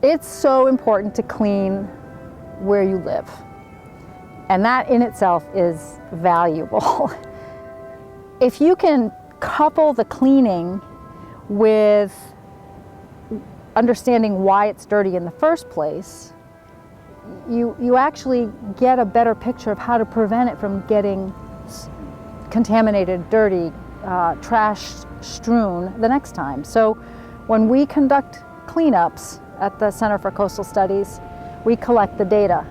It's so important to clean where you live. And that in itself is valuable. If you can couple the cleaning with understanding why it's dirty in the first place, you actually get a better picture of how to prevent it from getting contaminated, dirty, trash strewn the next time. So when we conduct cleanups at the Center for Coastal Studies, we collect the data.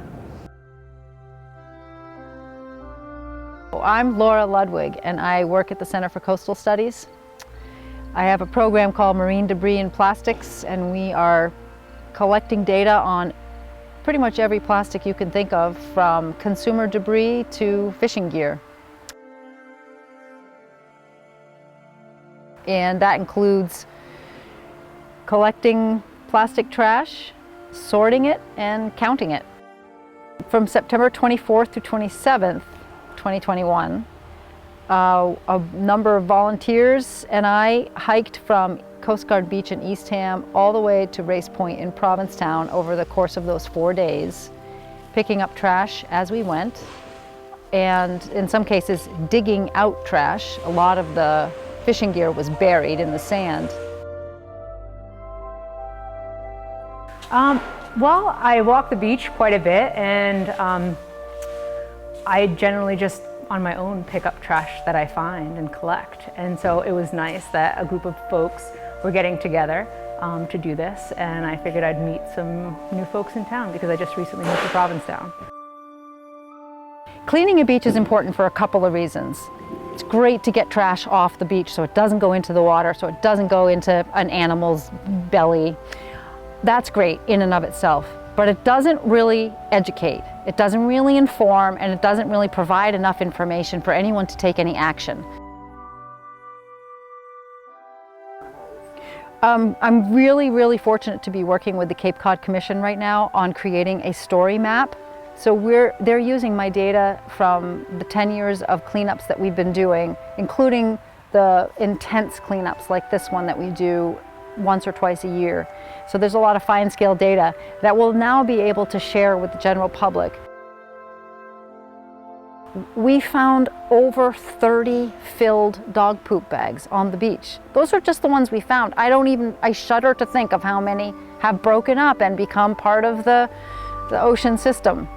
I'm Laura Ludwig, and I work at the Center for Coastal Studies. I have a program called Marine Debris and Plastics, and we are collecting data on pretty much every plastic you can think of, from consumer debris to fishing gear. And that includes collecting plastic trash, sorting it, and counting it. From September 24th to 27th, 2021, a number of volunteers and I hiked from Coast Guard Beach in Eastham all the way to Race Point in Provincetown over the course of those 4 days, picking up trash as we went, and in some cases digging out trash. A lot of the fishing gear was buried in the sand. Well, I walk the beach quite a bit, and I generally just on my own pick up trash that I find and collect. And so it was nice that a group of folks were getting together to do this, and I figured I'd meet some new folks in town because I just recently moved to Provincetown. Cleaning a beach is important for a couple of reasons. It's great to get trash off the beach so it doesn't go into the water, so it doesn't go into an animal's belly. That's great in and of itself, but it doesn't really educate, it doesn't really inform, and it doesn't really provide enough information for anyone to take any action. I'm really fortunate to be working with the Cape Cod Commission right now on creating a story map. So they're using my data from the 10 years of cleanups that we've been doing, including the intense cleanups like this one that we do once or twice a year. So there's a lot of fine scale data that we'll now be able to share with the general public. We found over 30 filled dog poop bags on the beach. Those are just the ones we found. I shudder to think of how many have broken up and become part of the ocean system.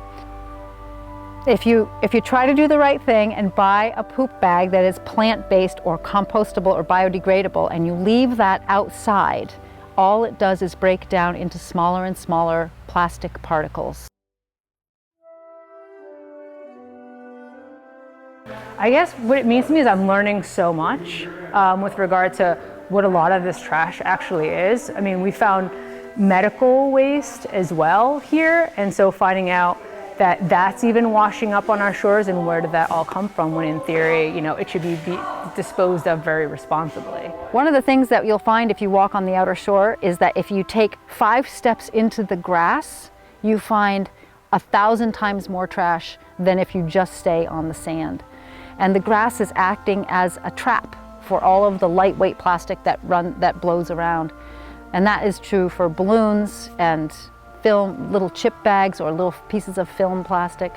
If you try to do the right thing and buy a poop bag that is plant-based or compostable or biodegradable, and you leave that outside, all it does is break down into smaller and smaller plastic particles. I guess what it means to me is I'm learning so much with regard to what a lot of this trash actually is. I mean, we found medical waste as well here, and so finding out that that's even washing up on our shores, and where did that all come from, when in theory, you know, it should be disposed of very responsibly. One of the things that you'll find if you walk on the outer shore is that if you take 5 steps into the grass, you find 1,000 times more trash than if you just stay on the sand. And the grass is acting as a trap for all of the lightweight plastic that blows around. And that is true for balloons and film, little chip bags or little pieces of film plastic.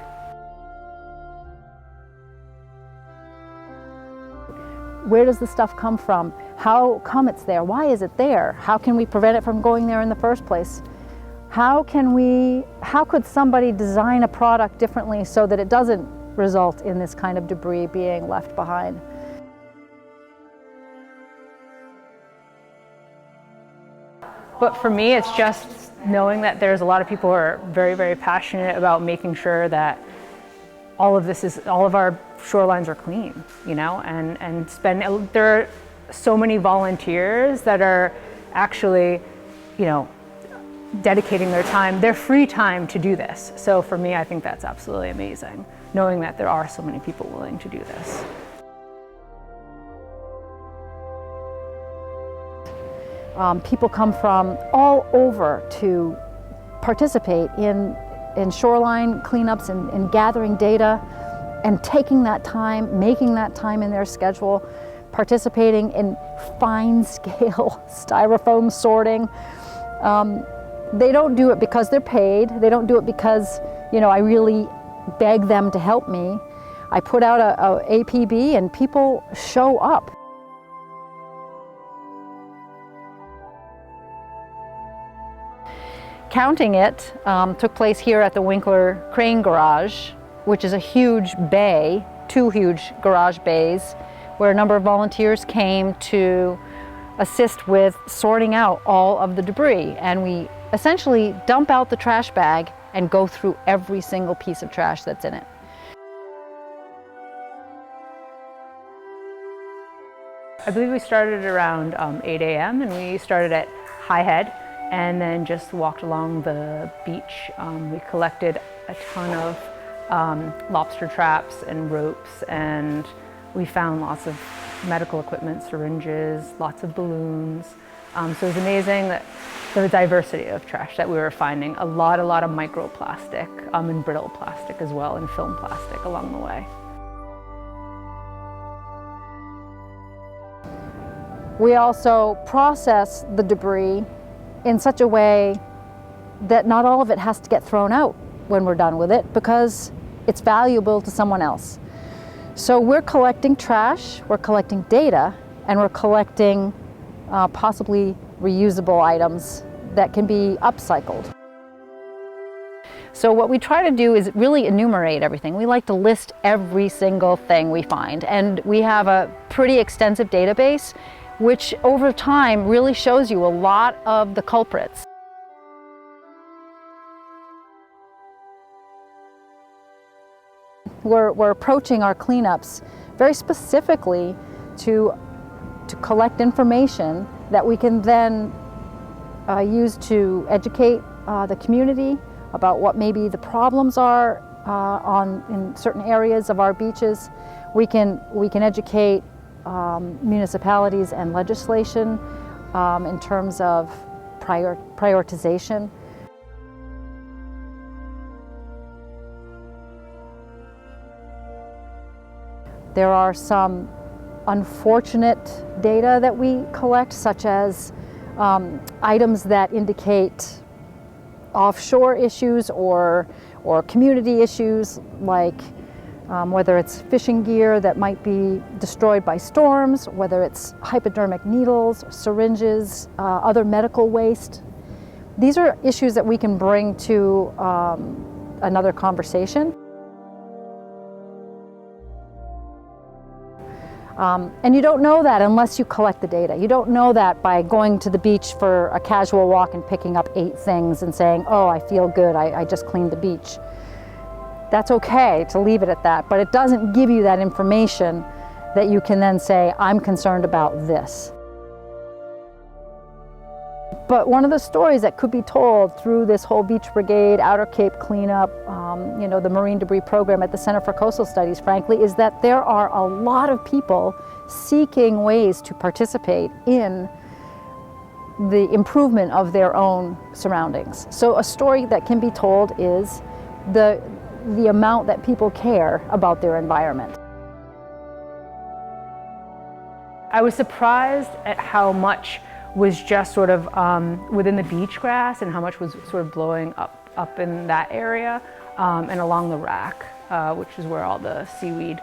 Where does the stuff come from? How come it's there? Why is it there? How can we prevent it from going there in the first place? How could somebody design a product differently so that it doesn't result in this kind of debris being left behind? But for me, it's just knowing that there's a lot of people who are very passionate about making sure that all of our shorelines are clean, you know, and there are so many volunteers that are actually, you know, dedicating their time, their free time to do this. So for me, I think that's absolutely amazing, knowing that there are so many people willing to do this. People come from all over to participate in shoreline cleanups and gathering data and taking that time, making that time in their schedule, participating in fine scale styrofoam sorting. They don't do it because they're paid. They don't do it because, you know, I really beg them to help me. I put out a APB and people show up. Counting it took place here at the Winkler Crane Garage, which is a huge bay, 2 huge garage bays, where a number of volunteers came to assist with sorting out all of the debris. And we essentially dump out the trash bag and go through every single piece of trash that's in it. I believe we started around 8 a.m. and we started at High Head and then just walked along the beach. We collected a ton of lobster traps and ropes, and we found lots of medical equipment, syringes, lots of balloons. So it was amazing that the diversity of trash that we were finding. A lot of microplastic and brittle plastic as well, and film plastic along the way. We also process the debris in such a way that not all of it has to get thrown out when we're done with it, because it's valuable to someone else. So we're collecting trash, we're collecting data, and we're collecting possibly reusable items that can be upcycled. So what we try to do is really enumerate everything. We like to list every single thing we find, and we have a pretty extensive database which over time really shows you a lot of the culprits. We're approaching our cleanups very specifically to collect information that we can then use to educate the community about what maybe the problems are in certain areas of our beaches. We can educate municipalities and legislation in terms of prioritization. There are some unfortunate data that we collect, such as items that indicate offshore issues or community issues, like whether it's fishing gear that might be destroyed by storms, whether it's hypodermic needles, syringes, other medical waste. These are issues that we can bring to another conversation. And you don't know that unless you collect the data. You don't know that by going to the beach for a casual walk and picking up 8 things and saying, oh, I feel good, I just cleaned the beach. That's okay to leave it at that, but it doesn't give you that information that you can then say, I'm concerned about this. But one of the stories that could be told through this whole Beach Brigade, Outer Cape cleanup, the Marine Debris Program at the Center for Coastal Studies, frankly, is that there are a lot of people seeking ways to participate in the improvement of their own surroundings. So a story that can be told is the amount that people care about their environment. I was surprised at how much was just sort of within the beach grass and how much was sort of blowing up in that area and along the rack, which is where all the seaweed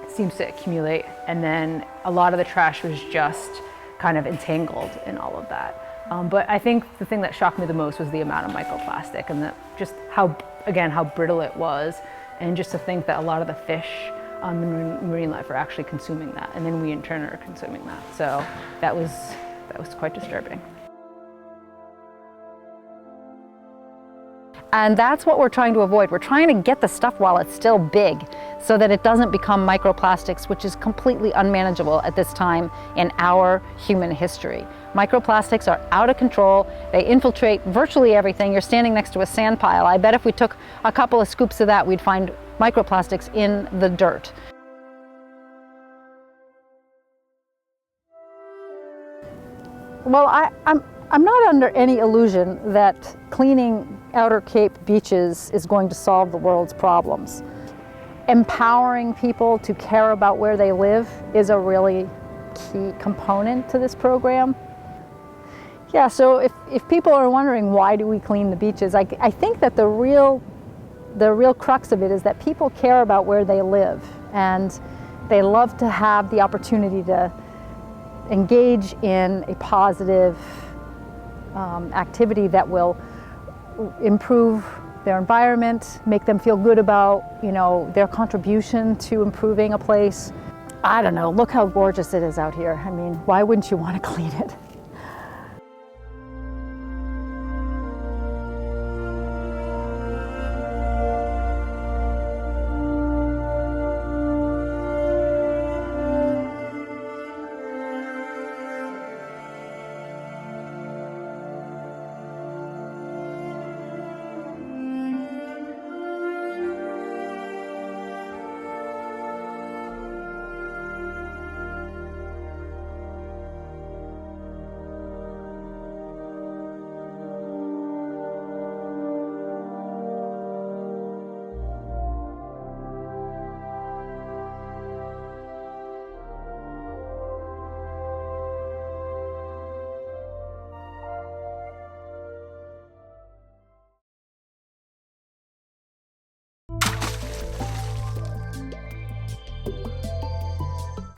seems to accumulate. And then a lot of the trash was just kind of entangled in all of that. But I think the thing that shocked me the most was the amount of microplastic and just how brittle it was, and just to think that a lot of the fish in marine life are actually consuming that, and then we in turn are consuming that. So that was quite disturbing. And that's what we're trying to avoid. We're trying to get the stuff while it's still big, so that it doesn't become microplastics, which is completely unmanageable at this time in our human history. Microplastics are out of control. They infiltrate virtually everything. You're standing next to a sand pile. I bet if we took a couple of scoops of that, we'd find microplastics in the dirt. Well, I'm not under any illusion that cleaning Outer Cape beaches is going to solve the world's problems. Empowering people to care about where they live is a really key component to this program. Yeah, so if people are wondering why do we clean the beaches, I think that the real crux of it is that people care about where they live, and they love to have the opportunity to engage in a positive activity that will improve their environment, make them feel good about, you know, their contribution to improving a place. I don't know, look how gorgeous it is out here. I mean, why wouldn't you want to clean it?